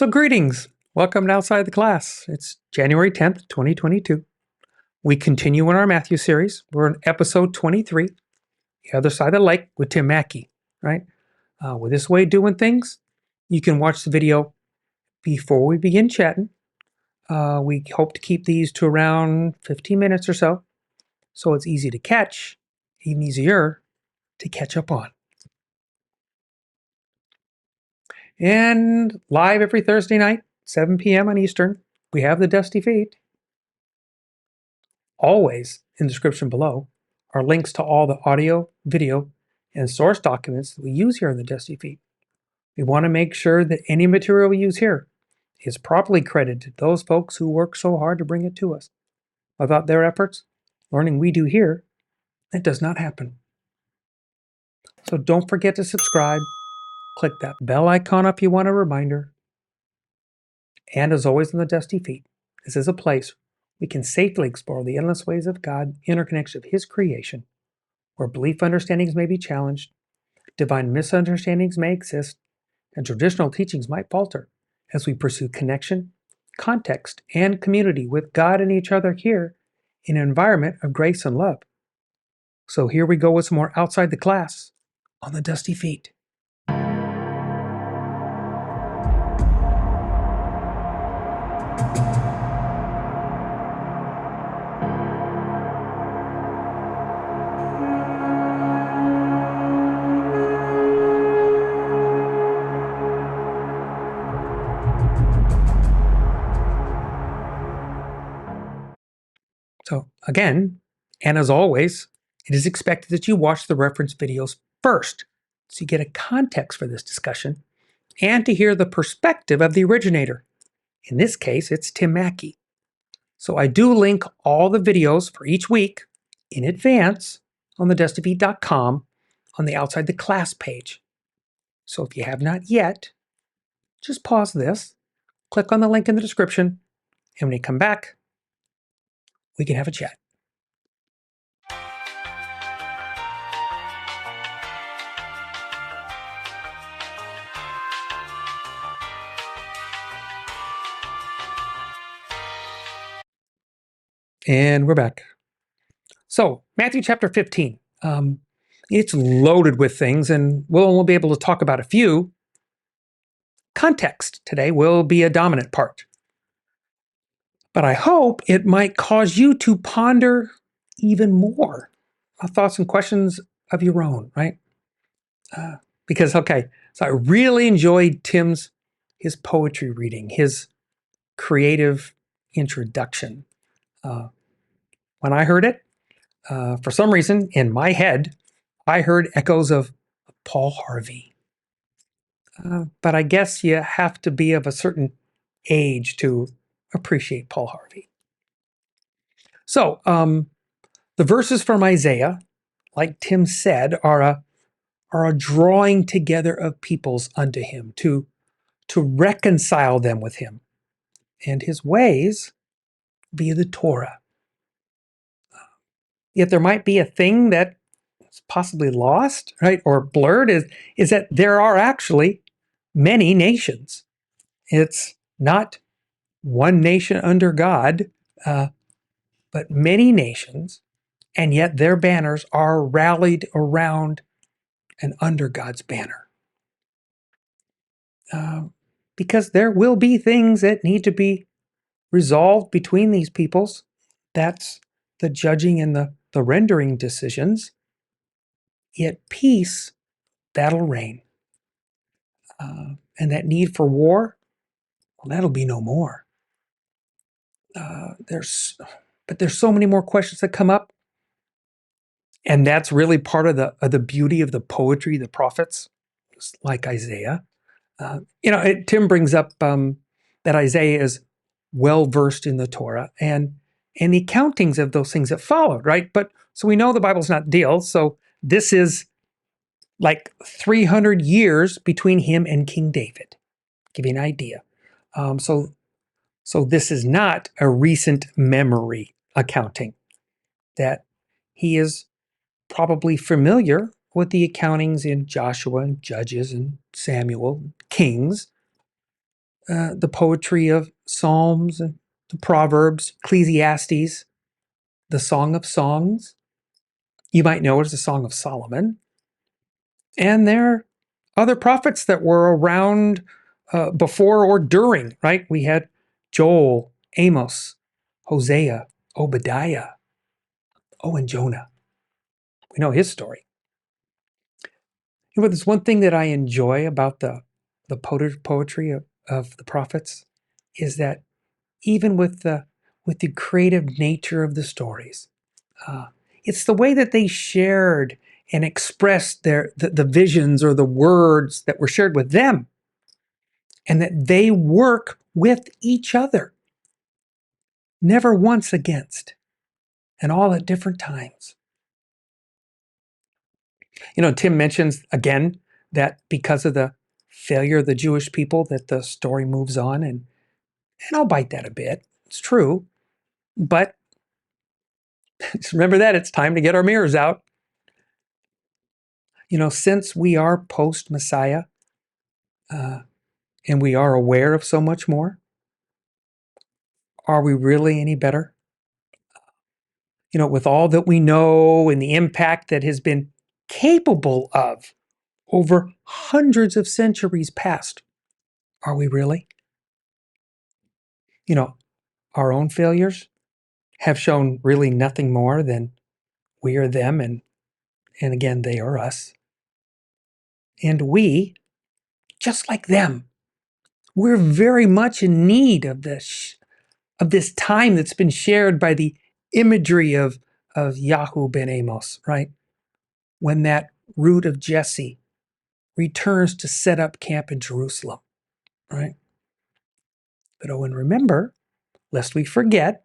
So greetings. Welcome to Outside the Class. It's January 10th, 2022. We continue in our Matthew series. We're in episode 23, The Other Side of the Lake with Tim Mackie, right? With this way of doing things, you can watch the video before we begin chatting. We hope to keep these to around 15 minutes or so it's easy to catch, even easier to catch up on. And live every Thursday night, 7 p.m. on Eastern, we have the Dusty Feet. Always in the description below are links to all the audio, video, and source documents that we use here in the Dusty Feet. We want to make sure that any material we use here is properly credited to those folks who work so hard to bring it to us. Without their efforts, learning we do here, it does not happen. So don't forget to subscribe. Click that bell icon if you want a reminder. And as always in the Dusty Feet, this is a place we can safely explore the endless ways of God, interconnection of His creation, where belief understandings may be challenged, divine misunderstandings may exist, and traditional teachings might falter as we pursue connection, context, and community with God and each other here in an environment of grace and love. So here we go with some more Outside the Class on the Dusty Feet. So again, and as always, it is expected that you watch the reference videos first, so you get a context for this discussion and to hear the perspective of the originator. In this case, it's Tim Mackie. So I do link all the videos for each week in advance on TheDustyFeet.com on the Outside the Class page. So if you have not yet, just pause this, click on the link in the description, and when you come back, we can have a chat. And we're back. So, Matthew chapter 15. It's loaded with things, and we'll only be able to talk about a few. Context today will be a dominant part. But I hope it might cause you to ponder even more thoughts and questions of your own, right? Because, okay, so I really enjoyed his poetry reading, his creative introduction. When I heard it, for some reason, in my head, I heard echoes of Paul Harvey. But I guess you have to be of a certain age to appreciate Paul Harvey. So, the verses from Isaiah, like Tim said, are a drawing together of peoples unto him, to reconcile them with him and his ways via the Torah. Yet there might be a thing that is possibly lost, right, or blurred, is that there are actually many nations. It's not one nation under God, but many nations, and yet their banners are rallied around and under God's banner. Because there will be things that need to be resolved between these peoples. That's the judging and the rendering decisions. Yet peace, that'll reign. And that need for war, well, that'll be no more. There's so many more questions that come up. And that's really part of the beauty of the poetry, the prophets, like Isaiah. Tim brings up that Isaiah is well versed in the Torah and the accountings of those things that followed, right? But so we know the Bible's not deal. So this is like 300 years between him and King David. Give you an idea. So this is not a recent memory accounting. That he is probably familiar with the accountings in Joshua and Judges and Samuel, Kings, the poetry of Psalms and the Proverbs, Ecclesiastes, the Song of Songs. You might know it as the Song of Solomon. And there are other prophets that were around before or during, right? We had Joel, Amos, Hosea, Obadiah, and Jonah. We know his story. There's one thing that I enjoy about the poetry of the prophets is that even with the creative nature of the stories, uh, it's the way that they shared and expressed the visions or the words that were shared with them, and that they work with each other, never once against, and all at different times. Tim mentions again that because of the failure of the Jewish people, that the story moves on, and I'll bite that a bit. It's true, but just remember that it's time to get our mirrors out. Since we are post Messiah, and we are aware of so much more, are we really any better? With all that we know and the impact that has been capable of over hundreds of centuries past, are we really? Our own failures have shown really nothing more than we are them, and again, they are us. And we, just like them, we're very much in need of this time that's been shared by the imagery of Yahu ben Amos, right? When that root of Jesse returns to set up camp in Jerusalem, right? But and remember, lest we forget,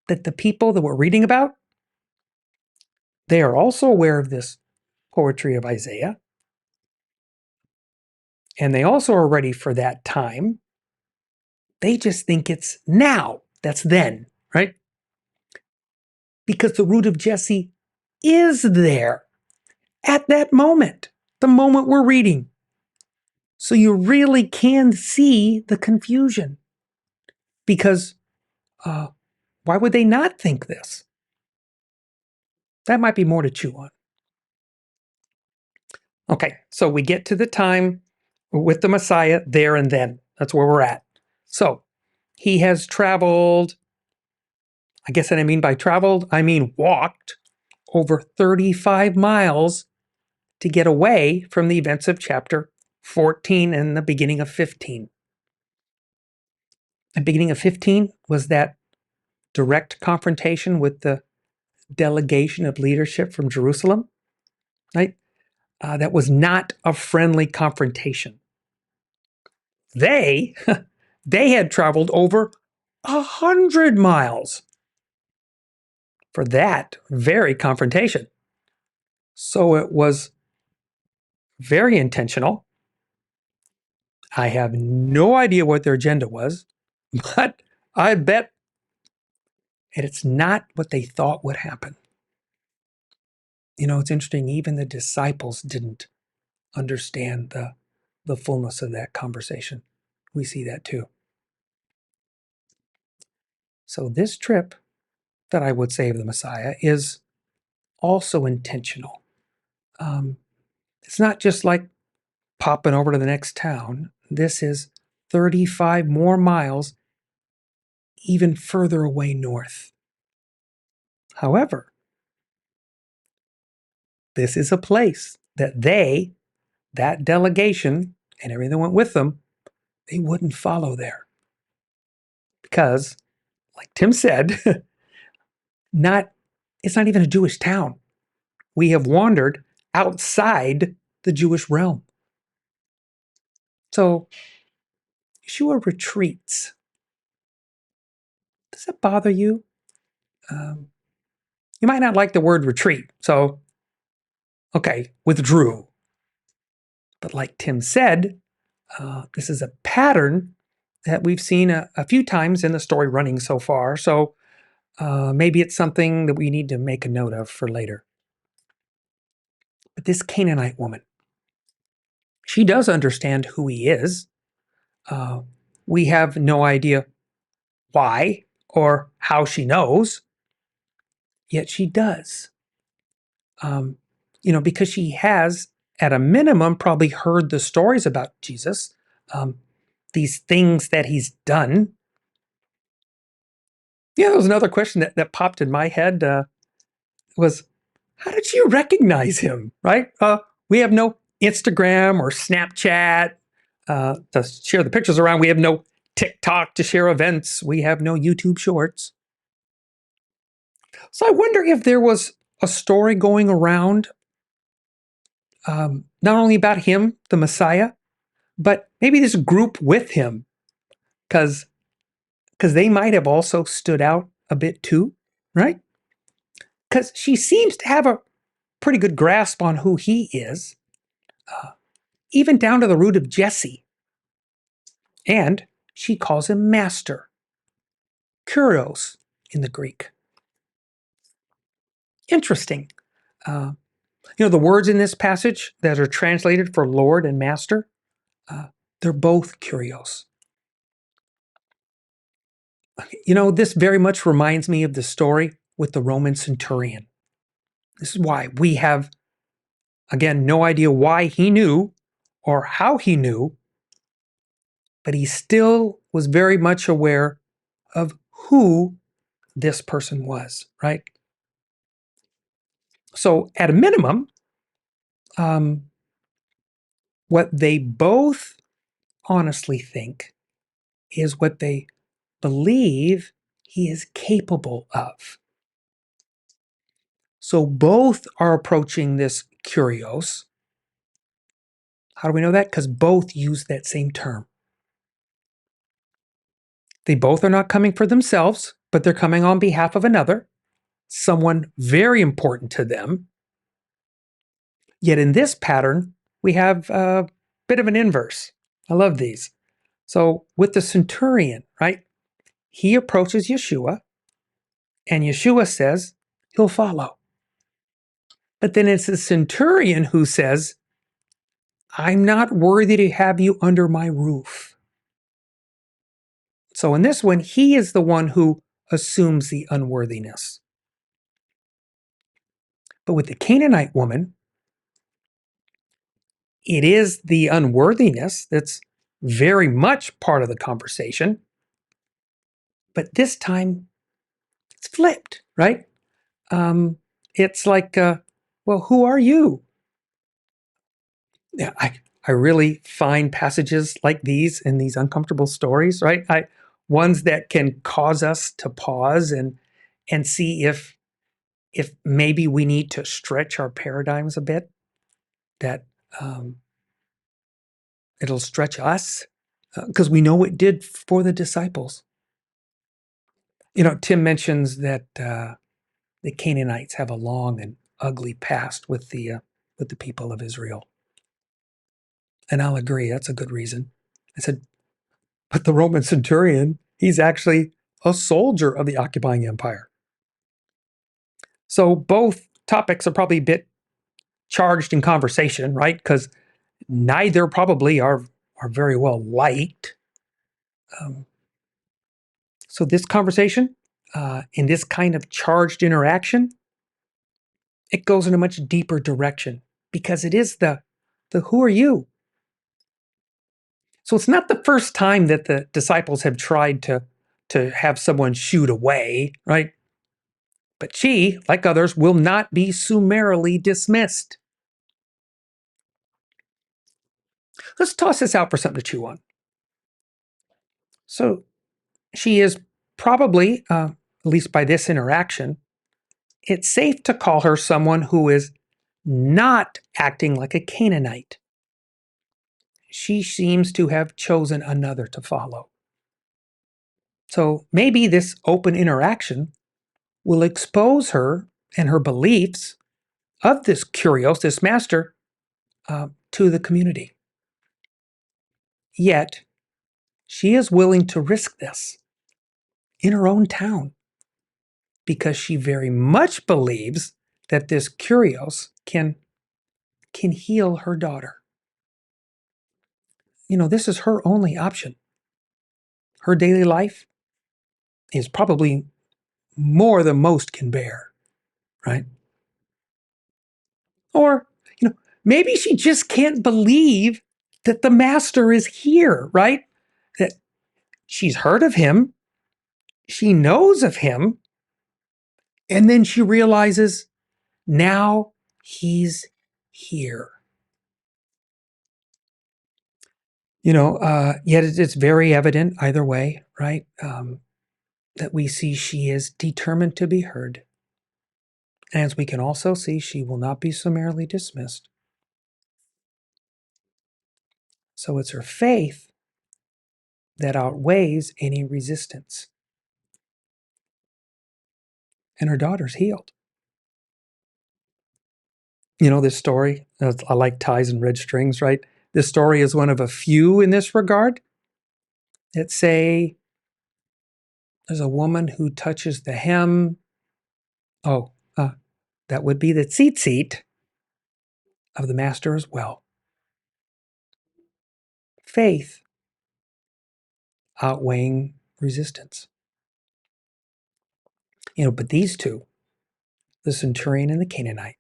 that the people that we're reading about, they are also aware of this poetry of Isaiah, and they also are ready for that time. They just think it's now. That's then, right? Because the root of Jesse is there at that moment, the moment we're reading. So you really can see the confusion. Because why would they not think this? That might be more to chew on. Okay, so we get to the time with the Messiah there and then. That's where we're at. So he has traveled, I guess what I mean by traveled, I mean walked over 35 miles to get away from the events of chapter 14 and the beginning of 15. The beginning of 15 was that direct confrontation with the delegation of leadership from Jerusalem, right? That was not a friendly confrontation. They, they had traveled over 100 miles for that very confrontation. So it was very intentional. I have no idea what their agenda was, but I bet it's not what they thought would happen. It's interesting, even the disciples didn't understand the fullness of that conversation. We see that too. So this trip that I would say of the Messiah is also intentional. It's not just like popping over to the next town. This is 35 more miles, even further away north. However, this is a place that that delegation, and everything that went with them, they wouldn't follow there. Because, like Tim said, it's not even a Jewish town. We have wandered outside the Jewish realm. So, Yeshua retreats. Does that bother you? You might not like the word retreat. So, okay, withdrew. But like Tim said, this is a pattern that we've seen a few times in the story running so far. So maybe it's something that we need to make a note of for later. But this Canaanite woman, she does understand who he is. We have no idea why or how she knows, yet she does. Um, because she has, at a minimum, probably heard the stories about Jesus, um, these things that he's done. Yeah, there was another question that popped in my head was, how did you recognize him, right? We have no Instagram or Snapchat to share the pictures around. We have no TikTok to share events. We have no YouTube shorts. So I wonder if there was a story going around, not only about him, the Messiah, but maybe this group with him, because they might have also stood out a bit too, right? Because she seems to have a pretty good grasp on who he is, uh, even down to the root of Jesse. And she calls him master, kurios in the Greek. Interesting. Uh, the words in this passage that are translated for Lord and Master, they're both kurios. This very much reminds me of the story with the Roman centurion. This is why we have, again, no idea why he knew or how he knew, but he still was very much aware of who this person was, right? So, at a minimum, um, what they both honestly think is what they believe he is capable of. So both are approaching this kurios. How do we know that? Because both use that same term. They both are not coming for themselves, but they're coming on behalf of another, someone very important to them. Yet in this pattern, we have a bit of an inverse. I love these. So with the centurion, right? He approaches Yeshua, and Yeshua says he'll follow. But then it's the centurion who says, I'm not worthy to have you under my roof. So in this one, he is the one who assumes the unworthiness. But with the Canaanite woman, it is the unworthiness that's very much part of the conversation. But this time, it's flipped, right? It's like, well, who are you? Yeah, I really find passages like these in these uncomfortable stories, right? Ones that can cause us to pause and see if maybe we need to stretch our paradigms a bit, that um, it'll stretch us, because we know it did for the disciples. Tim mentions that the Canaanites have a long and ugly past with the people of Israel, and I'll agree that's a good reason. I said, but the Roman centurion, he's actually a soldier of the occupying empire. So both topics are probably a bit charged in conversation, right? Because neither probably are very well liked. Um, so this conversation, in this kind of charged interaction, it goes in a much deeper direction because it is the who are you? So it's not the first time that the disciples have tried to have someone shoot away, right? But she, like others, will not be summarily dismissed. Let's toss this out for something to chew on. So she is probably, at least by this interaction, it's safe to call her someone who is not acting like a Canaanite. She seems to have chosen another to follow. So maybe this open interaction will expose her and her beliefs of this kurios, this master, to the community. Yet, she is willing to risk this in her own town because she very much believes that this kurios can heal her daughter. This is her only option. her daily life is probably more than most can bear, right? Or, maybe she just can't believe that the master is here, right? That she's heard of him, she knows of him, and then she realizes now he's here. Yet it's very evident either way, right? That we see she is determined to be heard. As we can also see, she will not be summarily dismissed. So it's her faith that outweighs any resistance. And her daughter's healed. This story, I like ties and red strings, right? This story is one of a few in this regard that say there's a woman who touches the hem. Oh, that would be the tzitzit of the master as well. Faith outweighing resistance. But these two, the centurion and the Canaanite,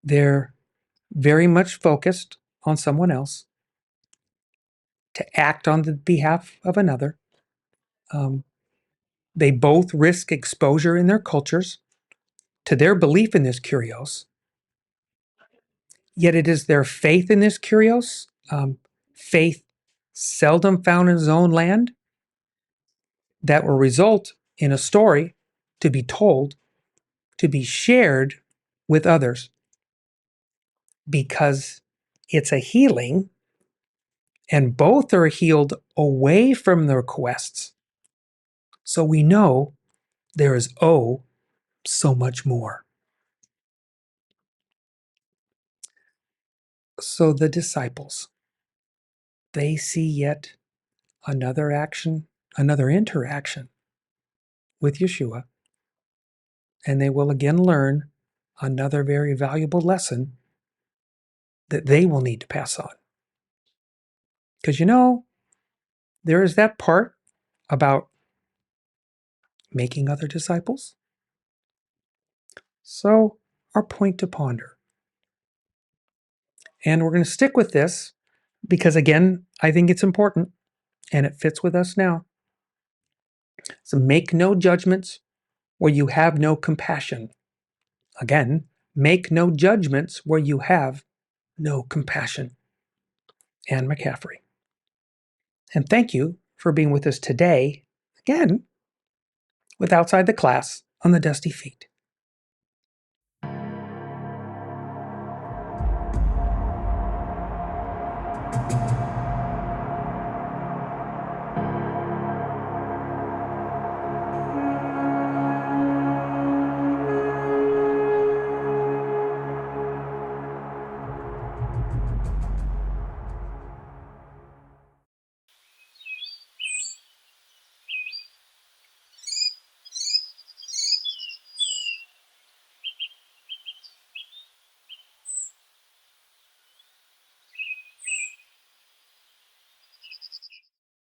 they're very much focused on someone else to act on the behalf of another. They both risk exposure in their cultures to their belief in this kurios. Yet it is their faith in this kurios, faith seldom found in his own land, that will result in a story to be told, to be shared with others. Because it's a healing, and both are healed away from their quests. So we know there is so much more. So the disciples, they see yet another interaction with Yeshua, and they will again learn another very valuable lesson that they will need to pass on. Because there is that part about making other disciples. So, our point to ponder. And we're going to stick with this because, again, I think it's important and it fits with us now. So, make no judgments where you have no compassion. Again, make no judgments where you have no compassion. Anne McCaffrey. And thank you for being with us today, again, with Outside the Class on the Dusty Feet.